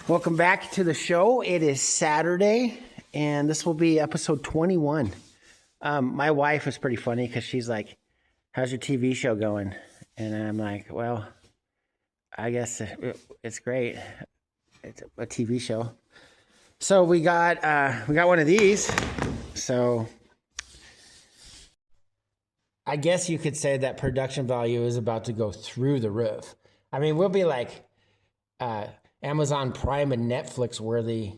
Welcome back to the show. It is Saturday, and this will be episode 21. My wife is pretty funny because she's like, how's your TV show going? And I'm like, well, I guess it's great. It's a TV show. So we got one of these. So I guess you could say that production value is about to go through the roof. I mean, we'll be like Amazon Prime and Netflix worthy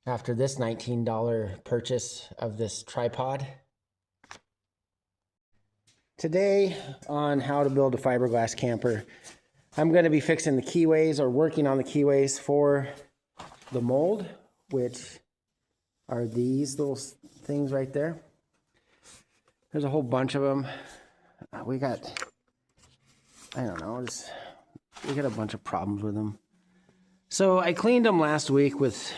after this $19 purchase of this tripod. Today on how to build a fiberglass camper, I'm going to be fixing the keyways or working on the keyways for the mold, which are these little things right there. There's a whole bunch of them. We got a bunch of problems with them. So I cleaned them last week with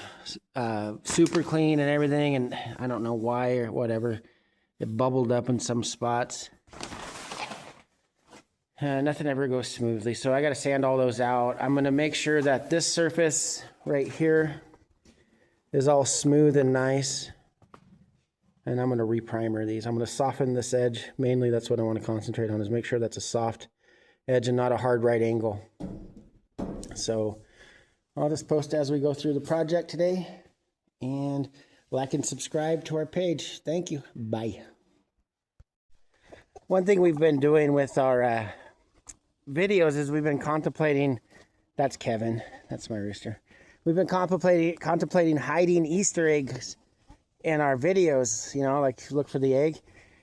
super clean and everything, and I don't know why or whatever. It bubbled up in some spots. Nothing ever goes smoothly, so I got to sand all those out. I'm going to make sure that this surface right here is all smooth and nice. And I'm going to reprimer these. I'm going to soften this edge. Mainly that's what I want to concentrate on, is make sure that's a soft edge and not a hard right angle. So I'll just post as we go through the project today. And like and subscribe to our page. Thank you. Bye. One thing we've been doing with our videos is we've been contemplating, that's Kevin, that's my rooster. We've been contemplating hiding Easter eggs in our videos, you know, like look for the egg.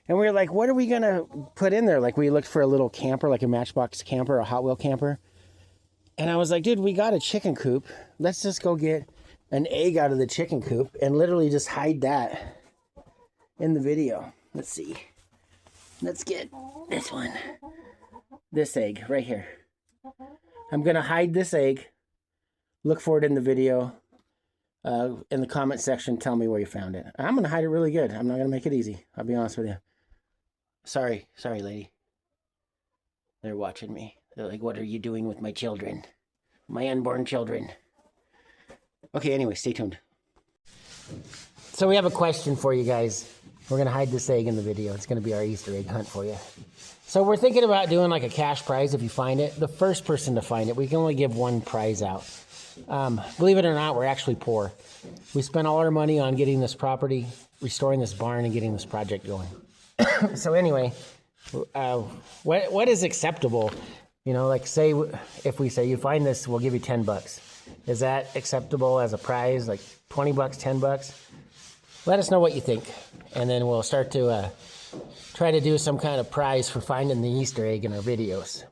And we were like, what are we going to put in there? Like we looked for a little camper, like a Matchbox camper, a Hot Wheel camper. And I was like, dude, we got a chicken coop. Let's just go get an egg out of the chicken coop and literally just hide that in the video. Let's see. Let's get this one. This egg right here. I'm going to hide this egg. Look for it in the video. In the comment section, tell me where you found it. I'm going to hide it really good. I'm not going to make it easy. I'll be honest with you. Sorry, lady. They're watching me. They're like, what are you doing with my children? My unborn children. Okay, anyway, stay tuned. So we have a question for you guys. We're going to hide this egg in the video. It's going to be our Easter egg hunt for you. So we're thinking about doing like a cash prize if you find it. The first person to find it, we can only give one prize out. Believe it or not, we're actually poor. We spent all our money on getting this property, restoring this barn, and getting this project going. So anyway, what is acceptable? You know, like say, if we say you find this, we'll give you $10. Is that acceptable as a prize? Like $20, $10? Let us know what you think. And then we'll start to try to do some kind of prize for finding the Easter egg in our videos.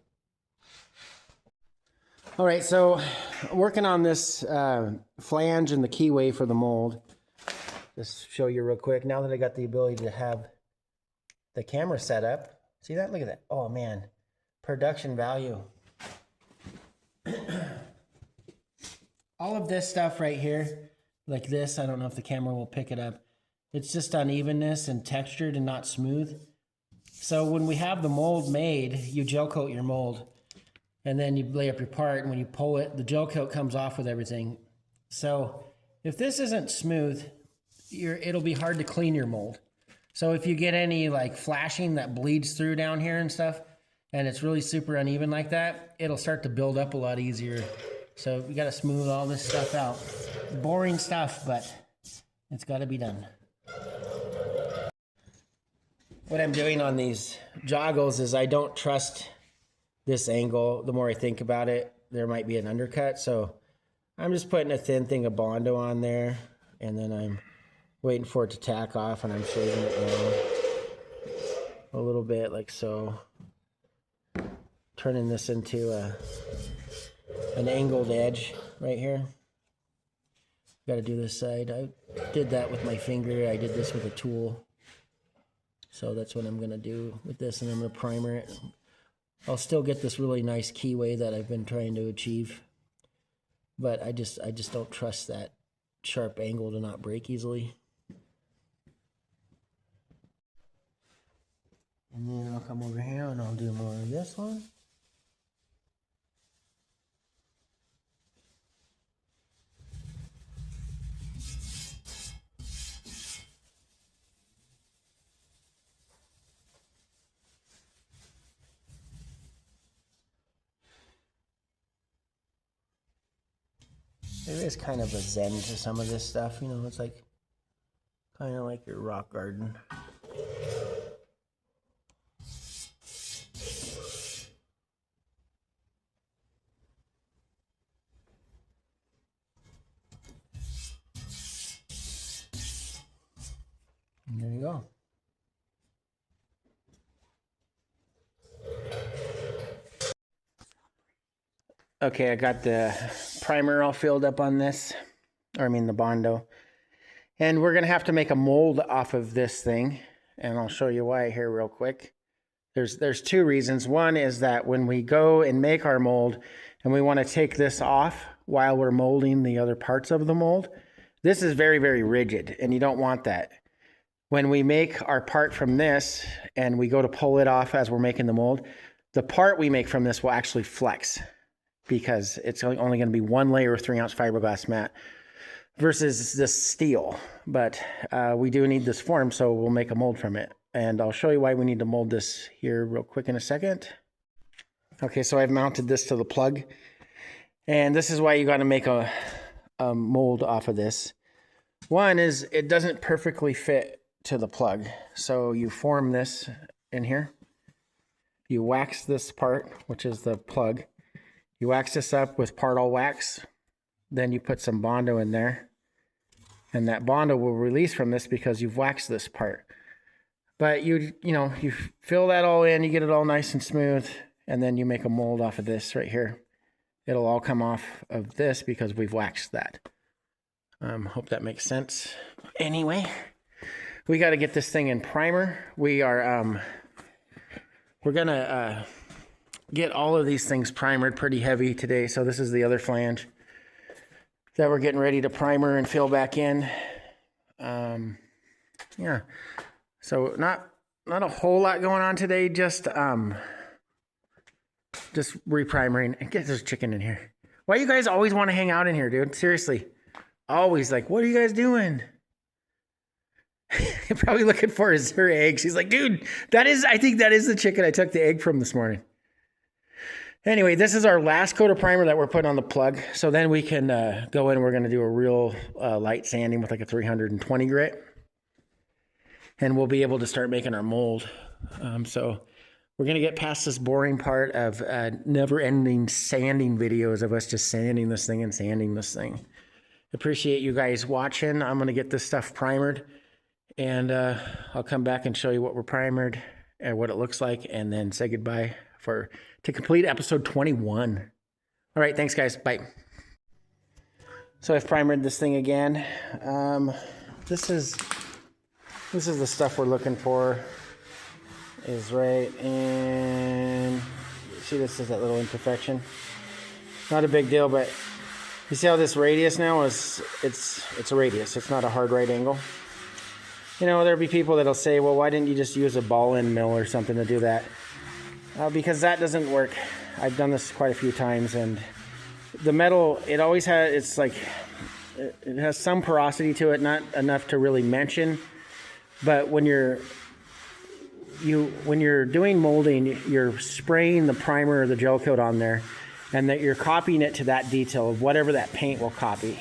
All right, so working on this flange and the keyway for the mold. Just show you real quick. Now that I got the ability to have the camera set up. See that? Look at that. Oh, man. Production value. All of this stuff right here, like this, I don't know if the camera will pick it up. It's just unevenness and textured and not smooth. So when we have the mold made, you gel coat your mold. And then you lay up your part, and when you pull it, the gel coat comes off with everything. So if this isn't smooth, it'll be hard to clean your mold. So if you get any like flashing that bleeds through down here and stuff, and it's really super uneven like that, it'll start to build up a lot easier. So we got to smooth all this stuff out. Boring stuff, but it's got to be done. What I'm doing on these joggles is I don't trust this angle. The more I think about it, there might be an undercut. So I'm just putting a thin thing of Bondo on there, and then I'm waiting for it to tack off, and I'm shaving it down a little bit like so. Turning this into an angled edge right here. Got to do this side. I did that with my finger. I did this with a tool. So that's what I'm going to do with this, and I'm going to primer it. I'll still get this really nice keyway that I've been trying to achieve, but I just don't trust that sharp angle to not break easily. And then I'll come over here and I'll do more of this one. There is kind of a zen to some of this stuff, you know, it's like kind of like your rock garden. And there you go. Okay, I got the primer all filled up on this, or I mean the Bondo. And we're gonna have to make a mold off of this thing, and I'll show you why here real quick. There's two reasons. One is that when we go and make our mold and we want to take this off while we're molding the other parts of the mold, this is very, very rigid, and you don't want that. When we make our part from this and we go to pull it off as we're making the mold, the part we make from this will actually flex because it's only going to be one layer of 3-ounce fiberglass mat versus this steel. But we do need this form, so we'll make a mold from it. And I'll show you why we need to mold this here real quick in a second. Okay, so I've mounted this to the plug. And this is why you got to make a mold off of this. One is it doesn't perfectly fit to the plug. So you form this in here. You wax this part, which is the plug. You wax this up with part-all wax. Then you put some Bondo in there. And that Bondo will release from this because you've waxed this part. But you fill that all in, you get it all nice and smooth, and then you make a mold off of this right here. It'll all come off of this because we've waxed that. Hope that makes sense. Anyway, we got to get this thing in primer. We're gonna get all of these things primered pretty heavy today. So this is the other flange that we're getting ready to primer and fill back in. Yeah. So not a whole lot going on today, just reprimering. And get this chicken in here. Why you guys always want to hang out in here, dude? Seriously. Always like, what are you guys doing? You're probably looking for her eggs. She's like, dude, I think that is the chicken I took the egg from this morning. Anyway, this is our last coat of primer that we're putting on the plug. So then we can go in and we're going to do a real light sanding with like a 320 grit. And we'll be able to start making our mold. So we're going to get past this boring part of never-ending sanding videos of us just sanding this thing and sanding this thing. Appreciate you guys watching. I'm going to get this stuff primered. And I'll come back and show you what we're primered and what it looks like. And then say goodbye to complete episode 21. All right, thanks, guys. Bye. So I've primered this thing again. This is the stuff we're looking for. Is right in. See, this is that little imperfection. Not a big deal, but you see how this radius now is? It's a radius. It's not a hard right angle. You know, there'll be people that'll say, well, why didn't you just use a ball-end mill or something to do that? Because that doesn't work. I've done this quite a few times, and the metal, it always has, it's like, it has some porosity to it, not enough to really mention. But when you're doing molding, you're spraying the primer or the gel coat on there, and that you're copying it to that detail of whatever that paint will copy.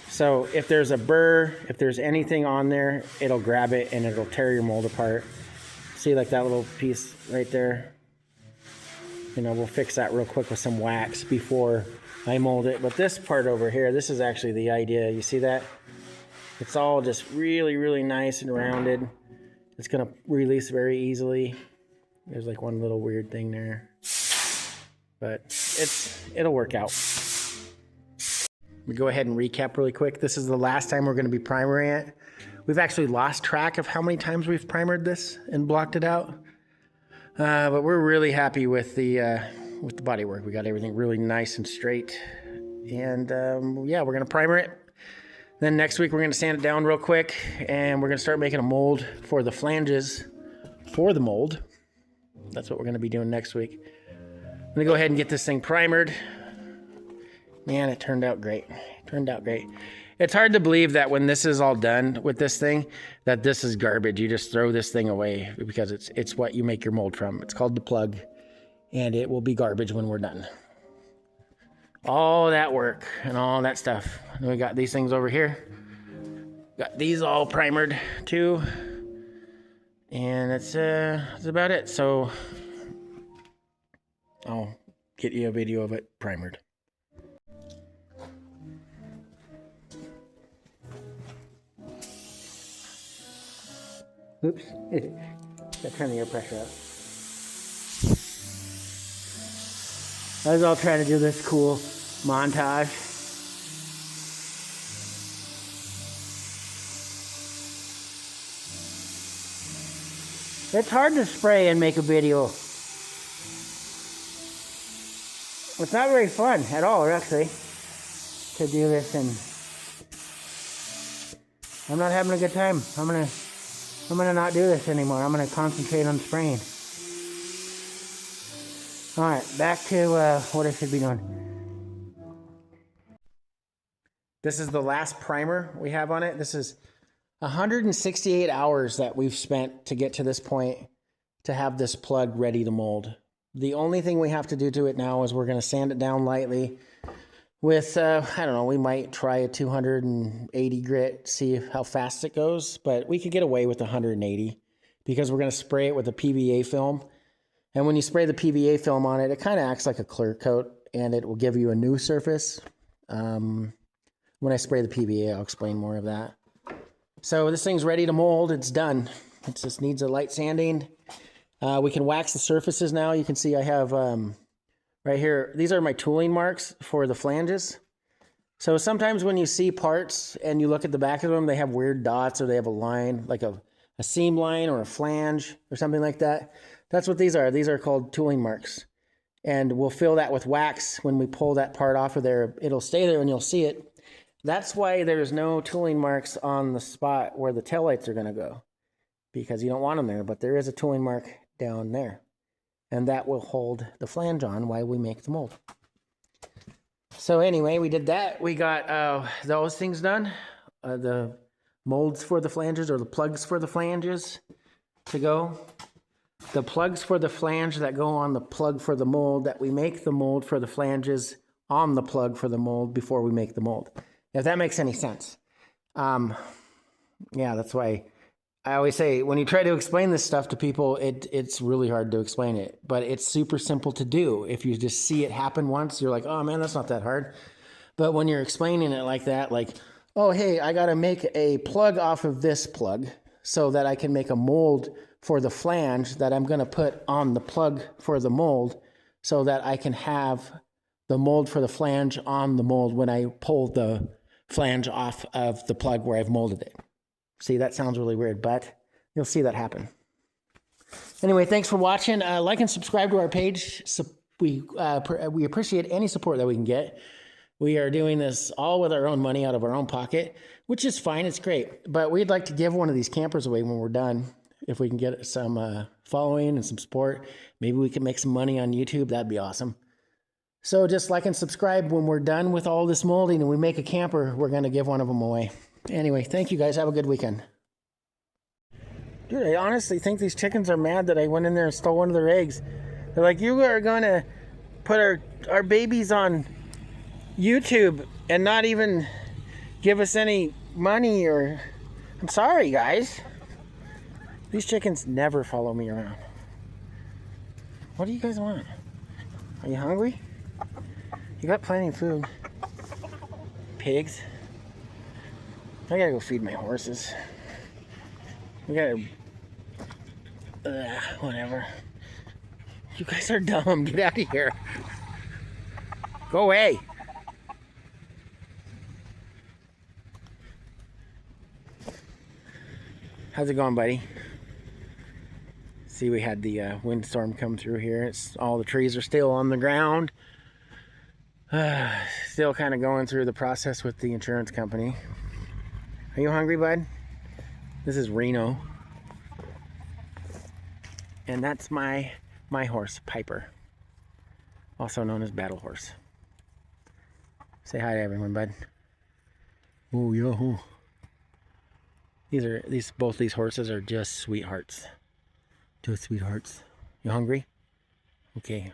So if there's a burr, if there's anything on there, it'll grab it and it'll tear your mold apart. See, like that little piece right there? You know, we'll fix that real quick with some wax before I mold it. But this part over here, this is actually the idea. You see that? It's all just really, really nice and rounded. It's going to release very easily. There's like one little weird thing there. But it'll work out. We go ahead and recap really quick. This is the last time we're going to be primering it. We've actually lost track of how many times we've primered this and blocked it out. But we're really happy with the body work. We got everything really nice and straight. And yeah, we're going to primer it. Then next week we're going to sand it down real quick, and we're going to start making a mold for the flanges for the mold. That's what we're going to be doing next week. I'm going to go ahead and get this thing primered. Man, it turned out great. It's hard to believe that when this is all done with this thing, that this is garbage. You just throw this thing away because it's what you make your mold from. It's called the plug, and it will be garbage when we're done. all that work and all that stuff. And we got these things over here. Got these all primered too. And that's about it. So I'll get you a video of it primered. Oops. Gotta turn the air pressure up. I was all trying to do this cool montage. It's hard to spray and make a video. It's not very fun at all, actually, to do this, and I'm not having a good time. I'm gonna not do this anymore. I'm gonna concentrate on spraying. All right, back to what I should be doing. This is the last primer we have on it. This is 168 hours that we've spent to get to this point to have this plug ready to mold. The only thing we have to do to it now is we're going to sand it down lightly with, I don't know, we might try a 280 grit, see how fast it goes, but we could get away with 180 because we're going to spray it with a PVA film. And when you spray the PVA film on it, it kind of acts like a clear coat and it will give you a new surface. When I spray the PVA, I'll explain more of that. So this thing's ready to mold. It's done. It just needs a light sanding. We can wax the surfaces now. You can see I have right here, these are my tooling marks for the flanges. So sometimes when you see parts and you look at the back of them, they have weird dots or they have a line, like a seam line or a flange or something like that. That's what these are. These are called tooling marks. And we'll fill that with wax. When we pull that part off of there, it'll stay there and you'll see it. That's why there's no tooling marks on the spot where the taillights are going to go, because you don't want them there, but there is a tooling mark down there, and that will hold the flange on while we make the mold. So anyway, we did that. We got those things done, the molds for the flanges or the plugs for the flanges to go. The plugs for the flange that go on the plug for the mold, that we make the mold for the flanges on the plug for the mold before we make the mold. If that makes any sense. Yeah, that's why I always say when you try to explain this stuff to people, it's really hard to explain it. But it's super simple to do. If you just see it happen once, you're like, oh man, that's not that hard. But when you're explaining it like that, like, oh, hey, I got to make a plug off of this plug so that I can make a mold for the flange that I'm going to put on the plug for the mold so that I can have the mold for the flange on the mold when I pull the flange off of the plug where I've molded it. See, that sounds really weird, but you'll see that happen. Anyway, thanks for watching. Like and subscribe to our page. So we appreciate any support that we can get. We are doing this all with our own money out of our own pocket, which is fine. It's great. But we'd like to give one of these campers away when we're done. If we can get some following and some support, maybe we can make some money on YouTube. That'd be awesome. So just like and subscribe. When we're done with all this molding and we make a camper, we're going to give one of them away. Anyway, thank you guys. Have a good weekend. Dude, I honestly think these chickens are mad that I went in there and stole one of their eggs. They're like, you are going to put our babies on YouTube and not even give us any money or... I'm sorry, guys. These chickens never follow me around. What do you guys want? Are you hungry? You got plenty of food. Pigs. I gotta go feed my horses. We gotta... whatever. You guys are dumb. Get out of here. Go away. How's it going, buddy? See, we had the windstorm come through here. All the trees are still on the ground. Still kind of going through the process with the insurance company. Are you hungry, bud? This is Reno. And that's my horse, Piper. Also known as Battle Horse. Say hi to everyone, bud. Oh, yo. Both these horses are just sweethearts. Just sweethearts. You hungry? Okay.